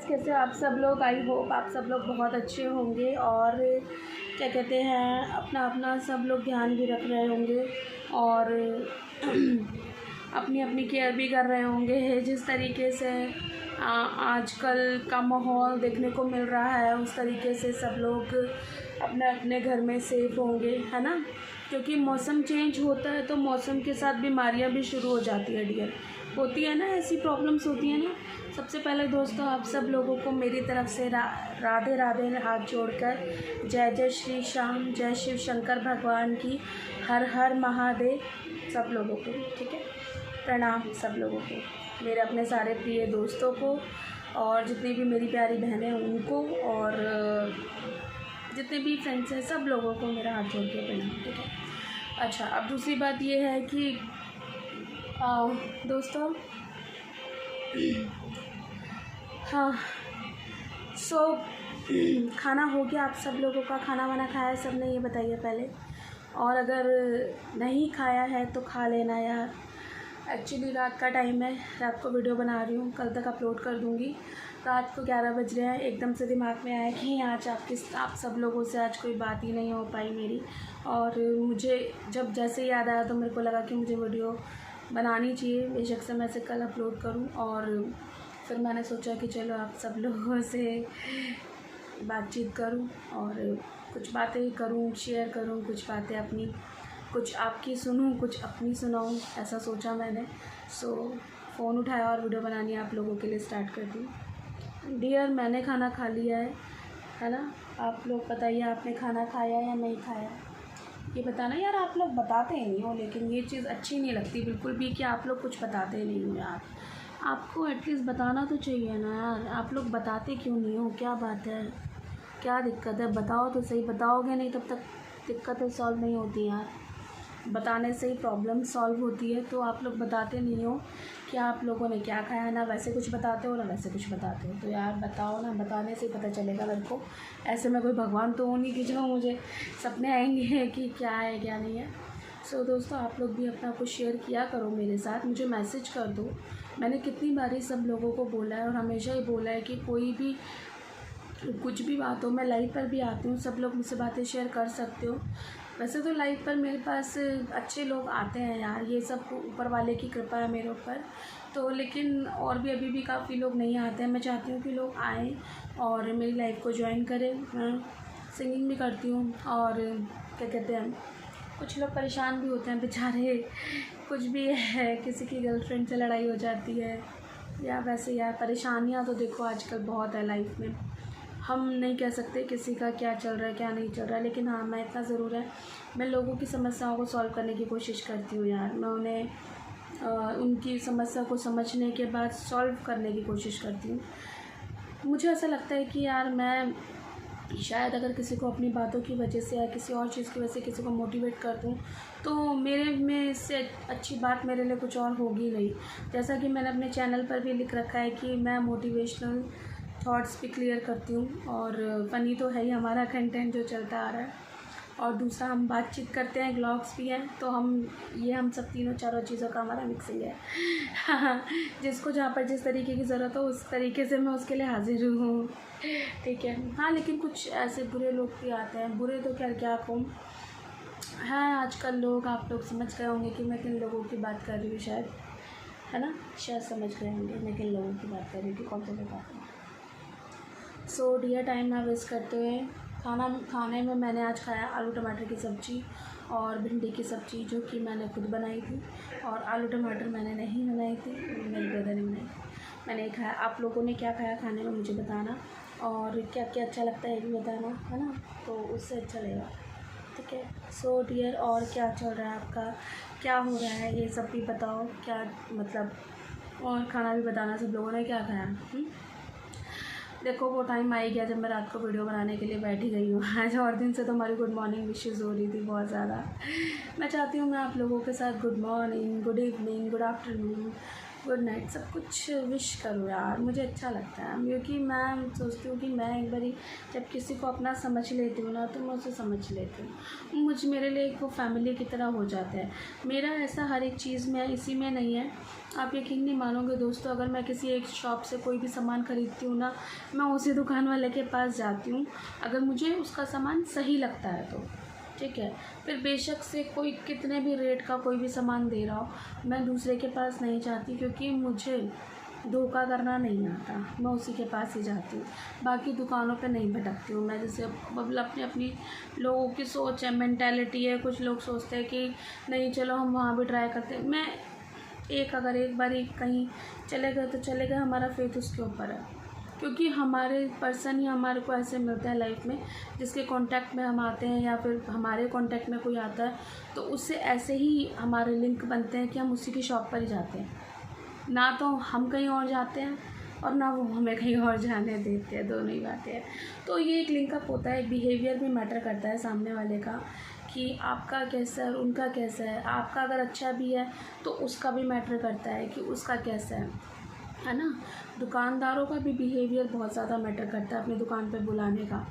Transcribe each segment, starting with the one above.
Guys, कैसे हो आप सब लोग। आई होप आप सब लोग बहुत अच्छे होंगे और क्या कहते हैं अपना अपना सब लोग ध्यान भी रख रहे होंगे और अपनी अपनी केयर भी कर रहे होंगे। जिस तरीके से आजकल का माहौल देखने को मिल रहा है उस तरीके से सब लोग अपने अपने घर में सेफ होंगे, है ना। क्योंकि मौसम चेंज होता है तो मौसम के साथ बीमारियां भी शुरू हो जाती है डियर, होती है ना, ऐसी प्रॉब्लम्स होती है ना। सबसे पहले दोस्तों आप सब लोगों को मेरी तरफ से राधे राधे हाथ जोड़कर जय जय श्री श्याम, जय शिव शंकर भगवान की, हर हर महादेव सब लोगों को, ठीक है। प्रणाम सब लोगों को, मेरे अपने सारे प्रिय दोस्तों को और जितनी भी मेरी प्यारी बहनें हैं उनको और जितने भी फ्रेंड्स हैं सब लोगों को मेरा हाथ जोड़ के प्रणाम, ठीक है। अच्छा, अब दूसरी बात ये है कि दोस्तों हाँ, खाना हो गया आप सब लोगों का? खाना वाना खाया सब ने, ये बताइए पहले। और अगर नहीं खाया है तो खा लेना यार। एक्चुअली रात का टाइम है, रात को वीडियो बना रही हूँ, कल तक अपलोड कर दूँगी। रात को 11 बज रहे हैं, एकदम से दिमाग में आया कि आज आप सब लोगों से आज कोई बात ही नहीं हो पाई मेरी। और मुझे जब जैसे याद आया तो मेरे को लगा कि मुझे वीडियो बनानी चाहिए, बेशक से मैं इसे कल अपलोड करूं। और फिर मैंने सोचा कि चलो आप सब लोगों से बातचीत करूं और कुछ बातें करूं, शेयर करूं, कुछ बातें अपनी, कुछ आपकी सुनूं, कुछ अपनी सुनाऊं, ऐसा सोचा मैंने। फ़ोन उठाया और वीडियो बनानी आप लोगों के लिए स्टार्ट कर दी। डियर, मैंने खाना खा लिया है ना। आप लोग बताइए आपने खाना खाया या नहीं खाया, ये बताना यार। आप लोग बताते ही नहीं हो, लेकिन ये चीज़ अच्छी नहीं लगती बिल्कुल भी कि आप लोग कुछ बताते ही नहीं हो यार। आपको एटलीस्ट बताना तो चाहिए ना यार, आप लोग बताते क्यों नहीं हो? क्या बात है, क्या दिक्कत है? बताओ तो सही। बताओगे नहीं तब तक दिक्कतें सॉल्व नहीं होती यार, बताने से ही प्रॉब्लम सॉल्व होती है। तो आप लोग बताते नहीं हो कि आप लोगों ने क्या खाया, ना वैसे कुछ बताते हो ना वैसे कुछ बताते हो। तो यार बताओ ना, बताने से ही पता चलेगा मेरे को। ऐसे में कोई भगवान तो हो नहीं कि जो मुझे सपने आएंगे कि क्या है क्या नहीं है। दोस्तों आप लोग भी अपना कुछ शेयर किया करो मेरे साथ, मुझे मैसेज कर दो। मैंने कितनी बारी सब लोगों को बोला है और हमेशा ही बोला है कि कोई भी कुछ भी बात हो, मैं लाइव पर भी आती हूँ, सब लोग मुझसे बातें शेयर कर सकते हो। वैसे तो लाइव पर मेरे पास अच्छे लोग आते हैं यार, ये सब ऊपर वाले की कृपा है मेरे ऊपर। तो लेकिन और भी अभी भी काफ़ी लोग नहीं आते हैं। मैं चाहती हूँ कि लोग आएँ और मेरी लाइव को ज्वाइन करें। मैं सिंगिंग भी करती हूँ और क्या कहते हैं, कुछ लोग परेशान भी होते हैं बेचारे, कुछ भी है, किसी की गर्लफ्रेंड से लड़ाई हो जाती है या वैसे यार परेशानियाँ तो देखो आजकल बहुत है लाइफ में। हम नहीं कह सकते किसी का क्या चल रहा है क्या नहीं चल रहा है, लेकिन हाँ मैं इतना ज़रूर है, मैं लोगों की समस्याओं को सॉल्व करने की कोशिश करती हूँ यार। मैं उन्हें उनकी समस्या को समझने के बाद सॉल्व करने की कोशिश करती हूँ। मुझे ऐसा लगता है कि यार मैं शायद अगर किसी को अपनी बातों की वजह से या किसी और चीज़ की वजह से किसी को मोटिवेट कर दूँ तो मेरे में इससे अच्छी बात मेरे लिए कुछ और होगी नहीं। जैसा कि मैंने अपने चैनल पर भी लिख रखा है कि मैं मोटिवेशनल थॉट्स भी क्लियर करती हूँ और फ़नी तो है ही हमारा कंटेंट जो चलता आ रहा है। और दूसरा हम बातचीत करते हैं, व्लॉग्स भी हैं, तो हम सब तीनों चारों चीज़ों का हमारा मिक्सिंग है। हाँ, जिसको जहाँ पर जिस तरीके की ज़रूरत हो उस तरीके से मैं उसके लिए हाजिर हूँ, ठीक है। हाँ, लेकिन कुछ ऐसे बुरे लोग भी आते हैं, बुरे तो खैर क्या कहूँ। हाँ, आजकल लोग, आप लोग समझ गए होंगे कि मैं किन लोगों की बात कर रही हूँ शायद, है ना। शायद समझ गए होंगे मैं किन लोगों की बात कर रही हूँ कि कौन से लोग आते हैं। डियर, टाइम ना वेस्ट करते हुए खाने में मैंने आज खाया आलू टमाटर की सब्ज़ी और भिंडी की सब्ज़ी, जो कि मैंने खुद बनाई थी। और आलू टमाटर मैंने नहीं बनाई थी, मेरे ब्रदर ने बनाई। मैंने खाया। आप लोगों ने क्या खाया खाने में मुझे बताना, और क्या क्या अच्छा लगता है ये भी बताना, है ना, तो उससे अच्छा लगेगा, ठीक है। डियर, और क्या चल रहा है आपका, क्या हो रहा है, ये सब भी बताओ, क्या मतलब, और खाना भी बताना सब लोगों ने क्या खाया। देखो वो टाइम आ ही गया जब मैं रात को वीडियो बनाने के लिए बैठी गई हूँ आज। और दिन से तो हमारी गुड मॉर्निंग विशेज़ हो रही थी बहुत ज़्यादा। मैं चाहती हूँ मैं आप लोगों के साथ good morning, good evening, good afternoon, good night, सब कुछ विश करो यार, मुझे अच्छा लगता है क्योंकि मैं सोचती हूँ कि मैं एक बारी जब किसी को अपना समझ लेती हूँ ना तो मैं उसे समझ लेती हूँ। मेरे लिए एक वो फैमिली की तरह हो जाता है। मेरा ऐसा हर एक चीज़ में इसी में नहीं है। आप यकीन नहीं मानोगे दोस्तों, अगर मैं किसी एक शॉप से कोई भी सामान ख़रीदती हूँ ना, मैं उसी दुकान वाले के पास जाती हूँ अगर मुझे उसका सामान सही लगता है तो, ठीक है। फिर बेशक से कोई कितने भी रेट का कोई भी सामान दे रहा हो, मैं दूसरे के पास नहीं जाती क्योंकि मुझे धोखा करना नहीं आता। मैं उसी के पास ही जाती हूँ, बाकी दुकानों पे नहीं भटकती हूँ मैं। जैसे मतलब अपनी अपनी लोगों की सोच है, मेंटालिटी है। कुछ लोग सोचते हैं कि नहीं चलो हम वहाँ भी ट्राई करते हैं। मैं अगर एक बारी कहीं चले गए तो चले गए, हमारा फेथ उसके ऊपर है। क्योंकि हमारे पर्सन ही हमारे को ऐसे मिलते हैं लाइफ में, जिसके कांटेक्ट में हम आते हैं या फिर हमारे कांटेक्ट में कोई आता है तो उससे ऐसे ही हमारे लिंक बनते हैं कि हम उसी की शॉप पर ही जाते हैं। ना तो हम कहीं और जाते हैं और ना वो हमें कहीं और जाने देते हैं, दोनों ही बातें हैं। तो ये एक लिंकअप होता है। बिहेवियर भी मैटर करता है सामने वाले का, कि आपका कैसा है उनका कैसा है। आपका अगर अच्छा भी है तो उसका भी मैटर करता है कि उसका कैसा है ना। दुकानदारों का भी बिहेवियर बहुत ज़्यादा मैटर करता है अपनी दुकान पे बुलाने का।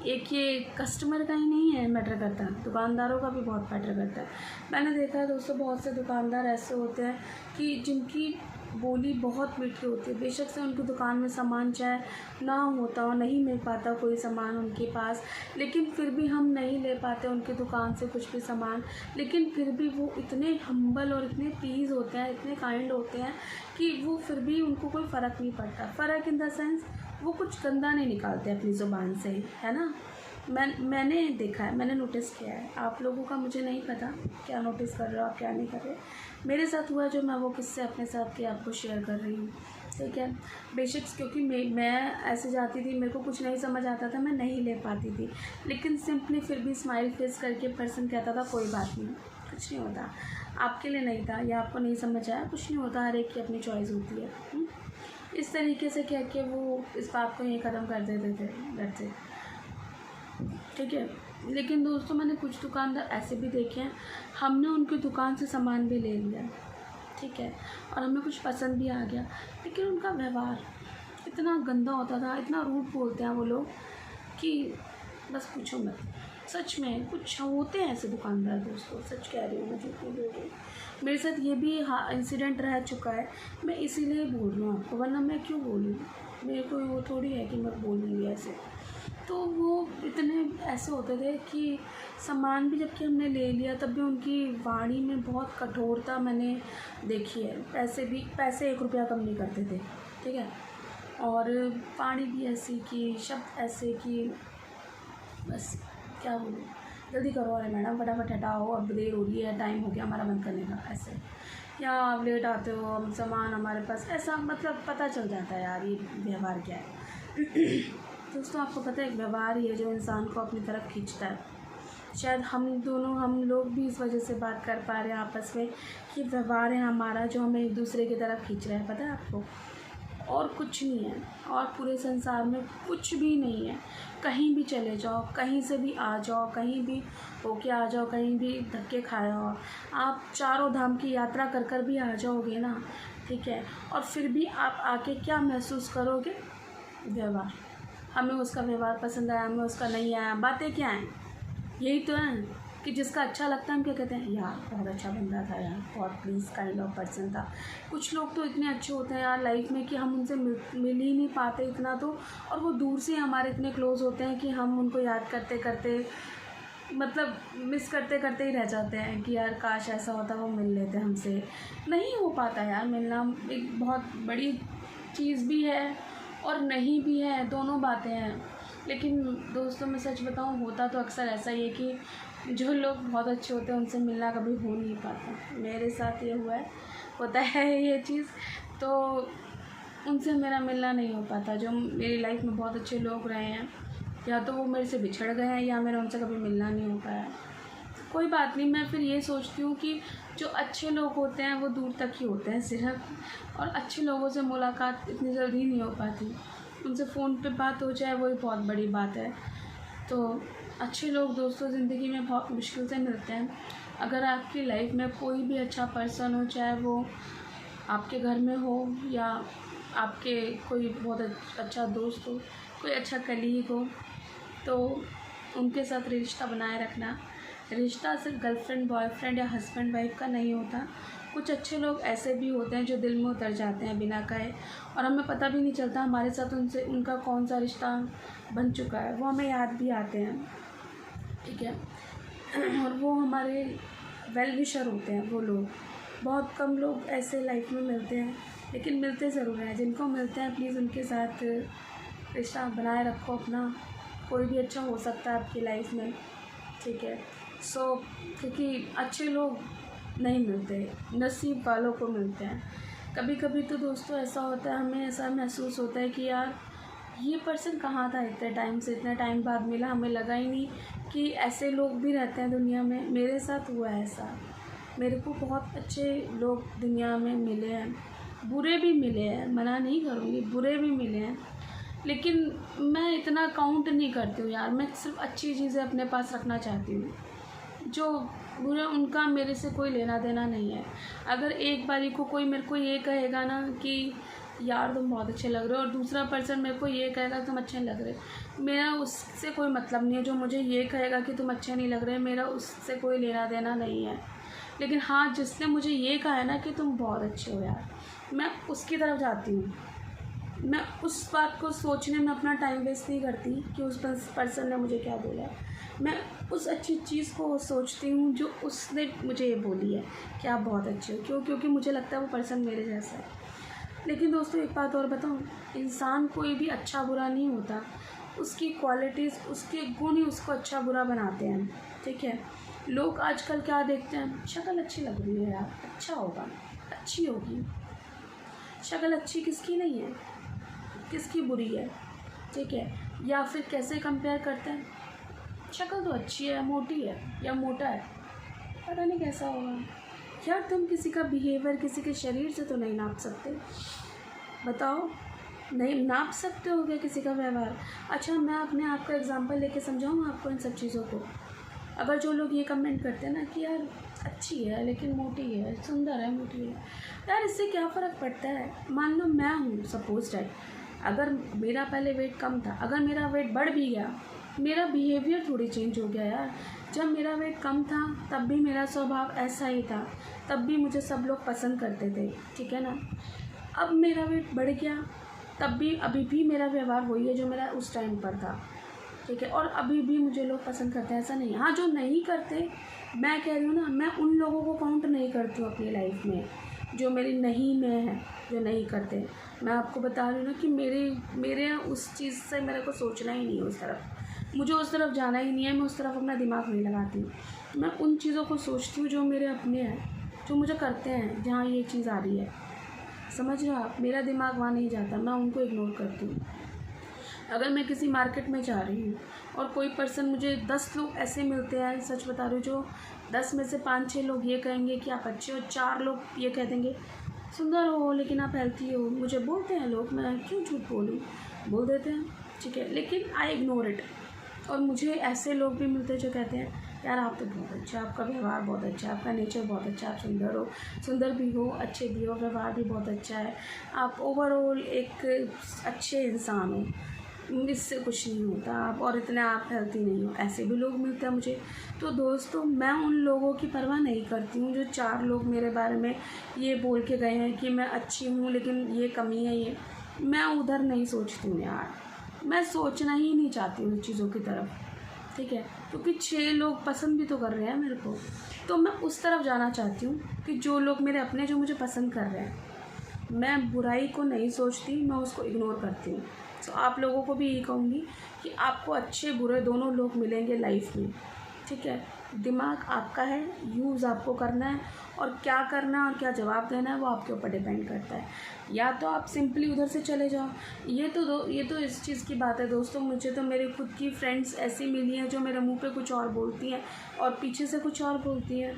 एक ये कस्टमर का ही नहीं है मैटर करता, दुकानदारों का भी बहुत मैटर करता है। मैंने देखा है दोस्तों, बहुत से दुकानदार ऐसे होते हैं कि जिनकी बोली बहुत मीठी होती है। बेशक से उनकी दुकान में सामान चाहे ना होता हो, नहीं मिल पाता कोई सामान उनके पास, लेकिन फिर भी हम नहीं ले पाते उनकी दुकान से कुछ भी सामान, लेकिन फिर भी वो इतने हम्बल और इतने प्लीज़ होते हैं, इतने काइंड होते हैं कि वो फिर भी उनको कोई फ़र्क नहीं पड़ता। फ़र्क इन द सेंस वो कुछ गंदा नहीं निकालते अपनी ज़ुबान से, है ना। मैंने देखा है, मैंने नोटिस किया है। आप लोगों का मुझे नहीं पता क्या नोटिस कर रहे हो आप, क्या नहीं कर रहे। मेरे साथ हुआ जो मैं वो किससे अपने साथ के आपको शेयर कर रही हूँ, ठीक है। बेशक क्योंकि मैं ऐसे जाती थी, मेरे को कुछ नहीं समझ आता था, मैं नहीं ले पाती थी, लेकिन सिंपली फिर भी स्माइल फेस करके पर्सन कहता था कोई बात नहीं, कुछ नहीं होता, आपके लिए नहीं था या आपको नहीं समझ आया, कुछ नहीं होता, हर एक की अपनी चॉइस होती है। इस तरीके से कह के वो इस बात को यहीं ख़त्म कर देते थे घर से, ठीक है। लेकिन दोस्तों मैंने कुछ दुकानदार ऐसे भी देखे हैं, हमने उनकी दुकान से सामान भी ले लिया, ठीक है, और हमें कुछ पसंद भी आ गया, लेकिन उनका व्यवहार इतना गंदा होता था, इतना रूड बोलते हैं वो लोग कि बस पूछो मत। सच में कुछ होते हैं ऐसे दुकानदार दोस्तों, सच कह रही हूँ मैं, झूठ नहीं बोल रही। मेरे साथ ये भी इंसिडेंट रह चुका है, मैं इसीलिए बोल रही हूँ आपको, वरना मैं क्यों बोलूँ। मेरे को वो थोड़ी है कि मैं बोलूँगी ऐसे। तो वो इतने ऐसे होते थे कि सामान भी जबकि हमने ले लिया तब भी उनकी वाणी में बहुत कठोरता मैंने देखी है। पैसे 1 रुपया कम नहीं करते थे, ठीक है। और वाणी भी ऐसी कि शब्द ऐसे कि बस क्या बोलूँ, जल्दी करो अरे मैडम फटाफट हटाओ, अब देर हो रही है, टाइम हो गया हमारा बंद करने का, ऐसे। या आप लेट आते हो, हम सामान हमारे पास, ऐसा मतलब पता चल जाता है यार ये व्यवहार क्या है। दोस्तों आपको पता है एक व्यवहार ही है जो इंसान को अपनी तरफ खींचता है। शायद हम लोग भी इस वजह से बात कर पा रहे हैं आपस में कि व्यवहार है हमारा जो हमें एक दूसरे की तरफ खींच रहा है, पता है आपको। और कुछ नहीं है, और पूरे संसार में कुछ भी नहीं है। कहीं भी चले जाओ, कहीं से भी आ जाओ, कहीं भी होके आ जाओ, कहीं भी धक्के खाए हो, आप चारों धाम की यात्रा कर कर भी आ जाओगे ना, ठीक है, और फिर भी आप आके क्या महसूस करोगे, व्यवहार। हमें उसका व्यवहार पसंद आया, हमें उसका नहीं आया, बातें क्या हैं, यही तो है कि जिसका अच्छा लगता है हम क्या कहते हैं, यार बहुत अच्छा बंदा था यार, बहुत प्लीज़ काइंड ऑफ पर्सन था। कुछ लोग तो इतने अच्छे होते हैं यार लाइफ में कि हम उनसे मिल ही नहीं पाते इतना तो, और वो दूर से हमारे इतने क्लोज़ होते हैं कि हम उनको याद करते करते मतलब मिस करते करते ही रह जाते हैं कि यार काश ऐसा होता वो मिल लेते हमसे। नहीं हो पाता यार मिलना, एक बहुत बड़ी चीज़ भी है और नहीं भी है, दोनों बातें हैं। लेकिन दोस्तों मैं सच बताऊं, होता तो अक्सर ऐसा ही है कि जो लोग बहुत अच्छे होते हैं उनसे मिलना कभी हो नहीं पाता। मेरे साथ ये हुआ है, होता है ये चीज़, तो उनसे मेरा मिलना नहीं हो पाता। जो मेरी लाइफ में बहुत अच्छे लोग रहे हैं, या तो वो मेरे से बिछड़ गए हैं या मेरा उनसे कभी मिलना नहीं हो पाया। कोई बात नहीं, मैं फिर ये सोचती हूँ कि जो अच्छे लोग होते हैं वो दूर तक ही होते हैं सिर्फ, और अच्छे लोगों से मुलाकात इतनी जल्दी नहीं हो पाती। उनसे फ़ोन पे बात हो जाए वही बहुत बड़ी बात है। तो अच्छे लोग दोस्तों ज़िंदगी में बहुत मुश्किल से मिलते हैं। अगर आपकी लाइफ में कोई भी अच्छा पर्सन हो, चाहे वो आपके घर में हो या आपके कोई बहुत अच्छा दोस्त हो, कोई अच्छा कलीग हो, तो उनके साथ रिश्ता बनाए रखना। रिश्ता सिर्फ गर्लफ्रेंड बॉयफ्रेंड या हस्बैंड वाइफ का नहीं होता। कुछ अच्छे लोग ऐसे भी होते हैं जो दिल में उतर जाते हैं बिना कहे, और हमें पता भी नहीं चलता हमारे साथ उनका कौन सा रिश्ता बन चुका है, वो हमें याद भी आते हैं, ठीक है। और वो हमारे वेल विशर होते हैं वो लोग। बहुत कम लोग ऐसे लाइफ में मिलते हैं, लेकिन मिलते ज़रूर हैं। जिनको मिलते हैं प्लीज़ उनके साथ रिश्ता बनाए रखो अपना। कोई भी अच्छा हो सकता है आपकी लाइफ में, ठीक है। क्योंकि अच्छे लोग नहीं मिलते, नसीब वालों को मिलते हैं। कभी कभी तो दोस्तों ऐसा होता है, हमें ऐसा महसूस होता है कि यार ये पर्सन कहाँ था इतने टाइम से, इतने टाइम बाद मिला, हमें लगा ही नहीं कि ऐसे लोग भी रहते हैं दुनिया में। मेरे साथ हुआ है ऐसा, मेरे को बहुत अच्छे लोग दुनिया में मिले हैं, बुरे भी मिले हैं, मना नहीं करूँगी, बुरे भी मिले हैं, लेकिन मैं इतना काउंट नहीं करती हूँ यार। मैं सिर्फ अच्छी चीज़ें अपने पास रखना चाहती हूँ। जो बुरा उनका मेरे से कोई लेना देना नहीं है। अगर एक बारी को कोई मेरे को ये कहेगा ना कि यार तुम बहुत अच्छे लग रहे हो, और दूसरा पर्सन मेरे को ये कहेगा तुम अच्छे नहीं लग रहे, मेरा उससे कोई मतलब नहीं है। जो मुझे ये कहेगा कि तुम अच्छे नहीं लग रहे, मेरा उससे कोई लेना देना नहीं है। लेकिन हाँ, जिसने मुझे ये कहा है ना कि तुम बहुत अच्छे हो यार, मैं उसकी तरफ जाती हूँ। मैं उस बात को सोचने में अपना टाइम वेस्ट नहीं करती कि उस पर्सन ने मुझे क्या बोला है। मैं उस अच्छी चीज़ को सोचती हूँ जो उसने मुझे ये बोली है कि आप बहुत अच्छे हो। क्योंकि मुझे लगता है वो पर्सन मेरे जैसा है। लेकिन दोस्तों एक बात और बताऊँ, इंसान कोई भी अच्छा बुरा नहीं होता, उसकी क्वालिटीज़, उसके गुण ही उसको अच्छा बुरा बनाते हैं, ठीक है। लोग आजकल क्या देखते हैं, शक्ल अच्छी लग रही है यार, अच्छा होगा, अच्छी होगी। शक्ल अच्छी किसकी नहीं है, किसकी बुरी है, ठीक है। या फिर कैसे कंपेयर करते हैं, शक्ल तो अच्छी है, मोटी है या मोटा है, पता नहीं कैसा होगा यार। तुम किसी का बिहेवियर किसी के शरीर से तो नहीं नाप सकते, बताओ, नहीं नाप सकते हो क्या किसी का व्यवहार। अच्छा, मैं अपने आप का एग्जांपल लेके समझाऊँ आपको इन सब चीज़ों को। अगर जो लोग ये कमेंट करते हैं ना कि यार अच्छी है लेकिन मोटी है, सुंदर है मोटी है, यार इससे क्या फ़र्क पड़ता है। मान लो मैं हूँ सपोज डैट, अगर मेरा पहले वेट कम था, अगर मेरा वेट बढ़ भी गया, मेरा बिहेवियर थोड़ी चेंज हो गया यार। जब मेरा वेट कम था तब भी मेरा स्वभाव ऐसा ही था, तब भी मुझे सब लोग पसंद करते थे, ठीक है ना। अब मेरा वेट बढ़ गया, तब भी अभी भी मेरा व्यवहार वही है जो मेरा उस टाइम पर था, ठीक है। और अभी भी मुझे लोग पसंद करते हैं, ऐसा नहीं। हाँ, जो नहीं करते, मैं कह रही हूँ ना, मैं उन लोगों को काउंट नहीं करती हूँ अपनी लाइफ में जो मेरी नहीं में है, जो नहीं करते। मैं आपको बता रही हूँ ना कि मेरे उस चीज़ से मेरे को सोचना ही नहीं है, उस तरफ मुझे उस तरफ जाना ही नहीं है। मैं उस तरफ अपना दिमाग नहीं लगाती। मैं उन चीज़ों को सोचती हूँ जो मेरे अपने हैं, जो मुझे करते हैं, जहाँ ये चीज़ आ रही है, समझ रहे हो आप। मेरा दिमाग वहाँ नहीं जाता, मैं उनको इग्नोर करती हूँ। अगर मैं किसी मार्केट में जा रही हूँ और कोई पर्सन, मुझे 10 लोग ऐसे मिलते हैं, सच बता रही हूँ, जो 10 में से 5-6 लोग ये कहेंगे कि आप अच्छे हो, 4 लोग ये कह देंगे सुंदर हो लेकिन आप हेल्थी हो। मुझे बोलते हैं लोग, मैं क्यों झूठ बोलूँ, बोल देते हैं, ठीक है, लेकिन आई इग्नोर इट। और मुझे ऐसे लोग भी मिलते हैं जो कहते हैं यार आप तो बहुत अच्छे, आपका व्यवहार बहुत अच्छा है, आपका नेचर बहुत अच्छा है, आप सुंदर हो, सुंदर भी हो, अच्छे भी हो, व्यवहार भी बहुत अच्छा है, आप ओवरऑल एक अच्छे इंसान हो, इससे कुछ नहीं होता आप, और इतने आप हेल्थी नहीं हो। ऐसे भी लोग मिलते हैं मुझे। तो दोस्तों मैं उन लोगों की परवाह नहीं करती हूँ जो 4 लोग मेरे बारे में ये बोल के गए हैं कि मैं अच्छी हूँ लेकिन ये कमी है, ये मैं उधर नहीं सोचती हूँ यार। मैं सोचना ही नहीं चाहती हूँ चीज़ों की तरफ, ठीक है, क्योंकि 6 लोग पसंद भी तो कर रहे हैं मेरे को, तो मैं उस तरफ जाना चाहती हूँ कि जो लोग मेरे अपने, जो मुझे पसंद कर रहे हैं। मैं बुराई को नहीं सोचती, मैं उसको इग्नोर करती हूँ। तो आप लोगों को भी यही कहूँगी कि आपको अच्छे बुरे दोनों लोग मिलेंगे लाइफ में, ठीक है। दिमाग आपका है, यूज़ आपको करना है, और क्या करना है और क्या जवाब देना है वो आपके ऊपर डिपेंड करता है। या तो आप सिंपली उधर से चले जाओ। ये तो इस चीज़ की बात है दोस्तों। मुझे तो मेरे खुद की फ्रेंड्स ऐसी मिली हैं जो मेरे मुंह पे कुछ और बोलती हैं और पीछे से कुछ और बोलती हैं।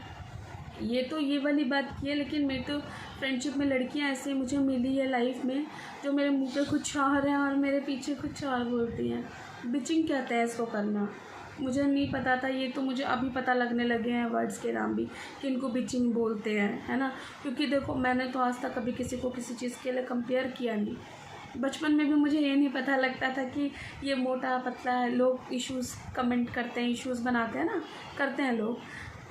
ये वाली बात की है, लेकिन मेरी तो फ्रेंडशिप में लड़कियां ऐसे मुझे मिली है लाइफ में जो मेरे मुंह पे कुछ और है और मेरे पीछे कुछ और बोलती हैं। बिचिंग कहते हैं इसको करना, मुझे नहीं पता था, ये तो मुझे अभी पता लगने लगे हैं वर्ड्स के नाम भी कि इनको बिचिंग बोलते हैं, है ना। क्योंकि देखो मैंने तो आज तक कभी किसी को किसी चीज़ के लिए कंपेयर किया नहीं। बचपन में भी मुझे ये नहीं पता लगता था कि ये मोटा पतला है। लोग इश्यूज़ कमेंट करते हैं, इश्यूज़ बनाते हैं ना, करते हैं लोग।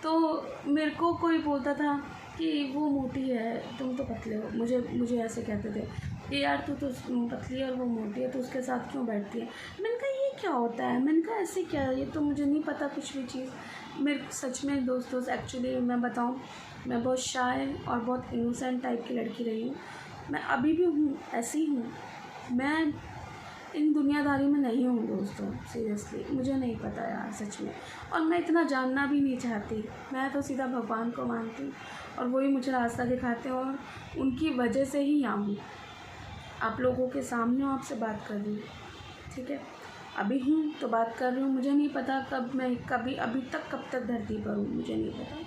तो मेरे को कोई बोलता था कि वो मोटी है, तुम तो पतले हो। मुझे ऐसे कहते थे कि यार तू तो पतली है और वो मोटी है, तो उसके साथ क्यों बैठती है। मैंने कहा ये क्या होता है, मैंने कहा ऐसे क्या, ये तो मुझे नहीं पता कुछ भी चीज़। मेरे सच में दोस्तों एक्चुअली मैं बताऊँ, मैं बहुत शाय और बहुत इनोसेंट टाइप की लड़की रही हूँ। मैं अभी भी हूँ, ऐसी हूँ। मैं इन दुनियादारी में नहीं हूँ दोस्तों, सीरियसली मुझे नहीं पता यार सच में। और मैं इतना जानना भी नहीं चाहती। मैं तो सीधा भगवान को मानती हूँ और वही मुझे रास्ता दिखाते हैं, और उनकी वजह से ही यहाँ हूँ, आप लोगों के सामने आपसे बात कर रही हूँ, ठीक है। अभी हूँ तो बात कर रही हूँ। मुझे नहीं पता कब मैं अभी तक कब तक धरती पर हूँ, मुझे नहीं पता।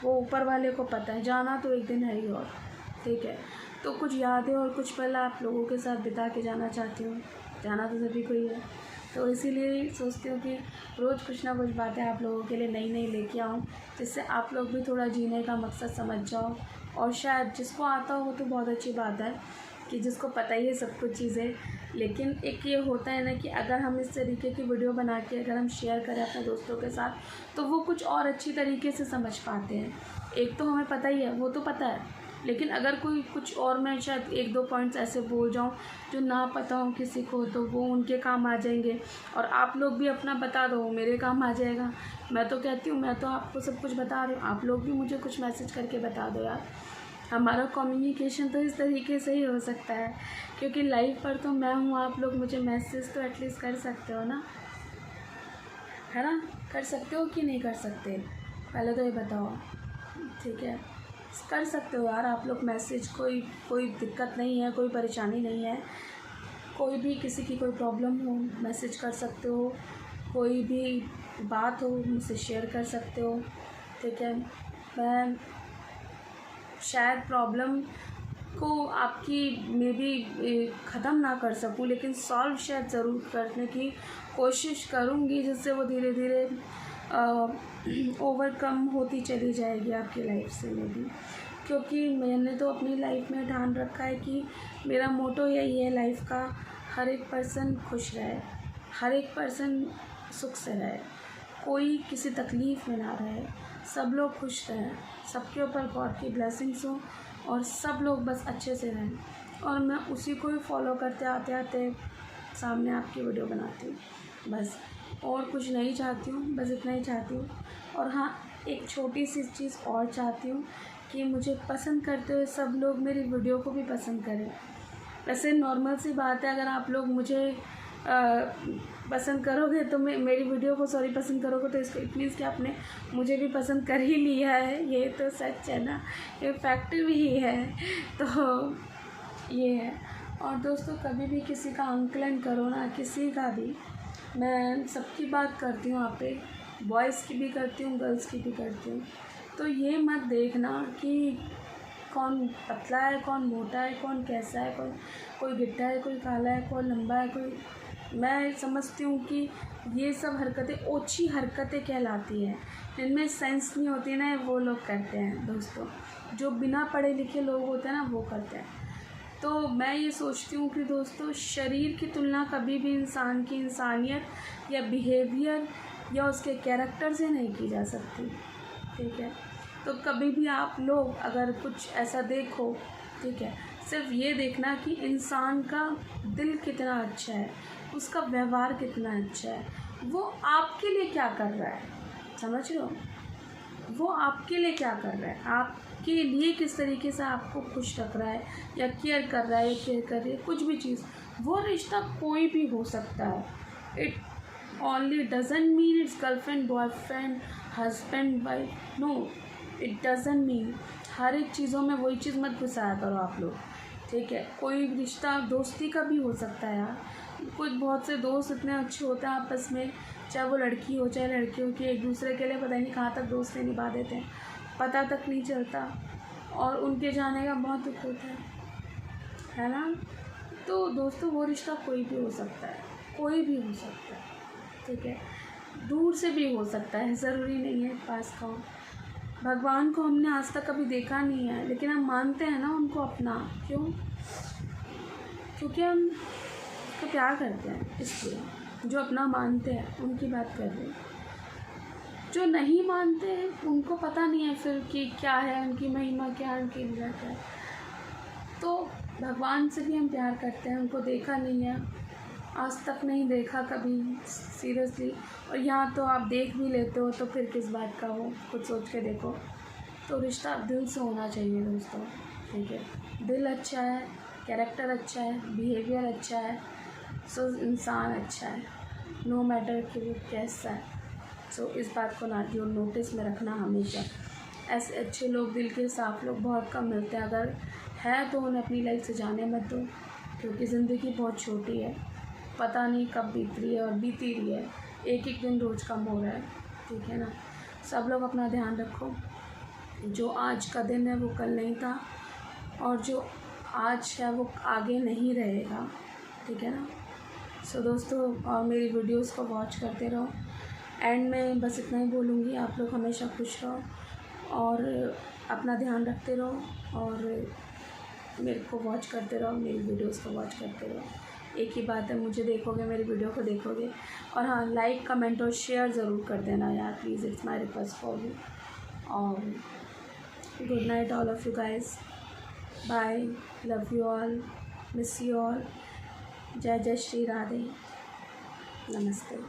वो ऊपर वाले को पता है। जाना तो एक दिन है ही, और ठीक है। तो कुछ यादें और कुछ पल आप लोगों के साथ बिता के जाना चाहती हूँ। जाना तो सभी को ही है, तो इसीलिए सोचती हूँ कि रोज़ कुछ ना कुछ बातें आप लोगों के लिए नई नई लेके आऊँ, जिससे आप लोग भी थोड़ा जीने का मकसद समझ जाओ। और शायद जिसको आता हो तो बहुत अच्छी बात है कि जिसको पता ही है सब कुछ चीज़ें। लेकिन एक ये होता है ना कि अगर हम इस तरीके की वीडियो बना के अगर हम शेयर करें अपने दोस्तों के साथ, तो वो कुछ और अच्छी तरीके से समझ पाते हैं। एक तो हमें पता ही है, वो तो पता है, लेकिन अगर कोई कुछ और मैं शायद एक दो पॉइंट्स ऐसे बोल जाऊं जो ना पता हो किसी को, तो वो उनके काम आ जाएंगे। और आप लोग भी अपना बता दो, मेरे काम आ जाएगा। मैं तो कहती हूँ, मैं तो आपको सब कुछ बता रही हूँ, आप लोग भी मुझे कुछ मैसेज करके बता दो यार। हमारा कम्युनिकेशन तो इस तरीके से ही हो सकता है, क्योंकि लाइव पर तो मैं हूँ, आप लोग मुझे मैसेज तो एटलीस्ट कर सकते हो ना, है ना। कर सकते हो कि नहीं कर सकते, पहले तो ये बताओ, ठीक है। कर सकते हो यार आप लोग मैसेज, कोई दिक्कत नहीं है, कोई परेशानी नहीं है। कोई भी किसी की कोई प्रॉब्लम हो मैसेज कर सकते हो, कोई भी बात हो मुझसे शेयर कर सकते हो, ठीक है। मैं शायद प्रॉब्लम को आपकी मे बी ख़त्म ना कर सकूं, लेकिन सॉल्व शायद ज़रूर करने की कोशिश करूंगी, जिससे वो धीरे धीरे ओवरकम होती चली जाएगी आपकी लाइफ से मे बी। क्योंकि मैंने तो अपनी लाइफ में ठान रखा है कि मेरा मोटो यही है लाइफ का, हर एक पर्सन खुश रहे, हर एक पर्सन सुख से रहे, कोई किसी तकलीफ़ में ना रहे, सब लोग खुश रहें, सबके ऊपर गॉड की ब्लेसिंग्स हो और सब लोग बस अच्छे से रहें। और मैं उसी को ही फॉलो करते आते आते सामने आपकी वीडियो बनाती हूँ, बस और कुछ नहीं चाहती हूँ, बस इतना ही चाहती हूँ। और हाँ, एक छोटी सी चीज़ और चाहती हूँ कि मुझे पसंद करते हुए सब लोग मेरी वीडियो को भी पसंद करें। वैसे नॉर्मल सी बात है, अगर आप लोग मुझे पसंद करोगे तो मेरी वीडियो को पसंद करोगे, तो इसको इट मीन्स कि आपने मुझे भी पसंद कर ही लिया है। ये तो सच है ना, ये फैक्ट भी है, तो ये है। और दोस्तों कभी भी किसी का आंकलन करो ना, किसी का भी, मैं सबकी बात करती हूँ यहाँ पे, बॉयज़ की भी करती हूँ, गर्ल्स की भी करती हूँ। तो ये मत देखना कि कौन पतला है, कौन मोटा है, कौन कैसा है, कोई गिट्टा है, कोई काला है, कौन लंबा है, कोई। मैं समझती हूँ कि ये सब हरकतें ओछी हरकतें कहलाती हैं, जिनमें सेंस नहीं होती ना, वो लोग करते हैं दोस्तों। जो बिना पढ़े लिखे लोग होते हैं ना, वो करते हैं। तो मैं ये सोचती हूँ कि दोस्तों शरीर की तुलना कभी भी इंसान की इंसानियत या बिहेवियर या उसके कैरेक्टर से नहीं की जा सकती, ठीक है। तो कभी भी आप लोग अगर कुछ ऐसा देखो, ठीक है, सिर्फ ये देखना कि इंसान का दिल कितना अच्छा है, उसका व्यवहार कितना अच्छा है, वो आपके लिए क्या कर रहा है, समझ रहे हो, वो आपके लिए क्या कर रहा है, आपके लिए किस तरीके से आपको खुश रख रहा है या केयर कर रहा है या केयर कर रही है, कुछ भी चीज़। वो रिश्ता कोई भी हो सकता है। It only doesn't mean it's girlfriend, boyfriend, husband, wife, no, it doesn't mean. हर एक चीज़ों में वही चीज़ मत घुसाया करो आप लोग, ठीक है। कोई रिश्ता दोस्ती का भी हो सकता है यार। कुछ बहुत से दोस्त इतने अच्छे होते हैं आपस में, चाहे वो लड़की हो चाहे लड़की हो, कि एक दूसरे के लिए पता नहीं कहाँ तक दोस्ती निभा देते हैं, पता तक नहीं चलता, और उनके जाने का बहुत दुख होता है ना। तो दोस्तों वो रिश्ता कोई भी हो सकता है, कोई भी हो सकता है, ठीक है। दूर से भी हो सकता है, ज़रूरी नहीं है पास का हो। भगवान को हमने आज तक कभी देखा नहीं है, लेकिन हम मानते हैं ना उनको अपना। क्यों? क्योंकि हम उसको प्यार करते हैं, इसलिए। जो अपना मानते हैं उनकी बात कर रहे हैं। जो नहीं मानते हैं उनको पता नहीं है फिर कि क्या है उनकी महिमा, क्या है उनकी लीला क्या है। तो भगवान से भी हम प्यार करते हैं, उनको देखा नहीं है, आज तक नहीं देखा कभी, सीरियसली। और यहाँ तो आप देख भी लेते हो तो फिर किस बात का हो, कुछ सोच के देखो। तो रिश्ता दिल से होना चाहिए दोस्तों, ठीक है। दिल अच्छा है, कैरेक्टर अच्छा है, बिहेवियर अच्छा है, सो इंसान अच्छा है, नो मैटर कि वो कैसा है। सो इस बात को नोटिस में रखना हमेशा। ऐसे अच्छे लोग, दिल के साफ लोग बहुत कम मिलते हैं। अगर है तो उन्हें अपनी लाइफ से जाने मत दो, क्योंकि ज़िंदगी बहुत छोटी है, पता नहीं कब बीत रही है और बीती रही है। एक एक दिन रोज़ कम हो रहा है, ठीक है ना। सब लोग अपना ध्यान रखो। जो आज का दिन है वो कल नहीं था, और जो आज है वो आगे नहीं रहेगा, ठीक है ना। सो दोस्तों, और मेरी वीडियोस को वॉच करते रहो। एंड में बस इतना ही बोलूँगी, आप लोग हमेशा खुश रहो और अपना ध्यान रखते रहो, और मेरे को वॉच करते रहो, मेरी वीडियोस को वॉच करते रहो। एक ही बात है, मुझे देखोगे, मेरी वीडियो को देखोगे, और हाँ, लाइक, कमेंट और शेयर ज़रूर कर देना यार, please, it's my request for you. और good night all of you guys, bye, love you all, miss you all, जय जय श्री राधे, नमस्ते।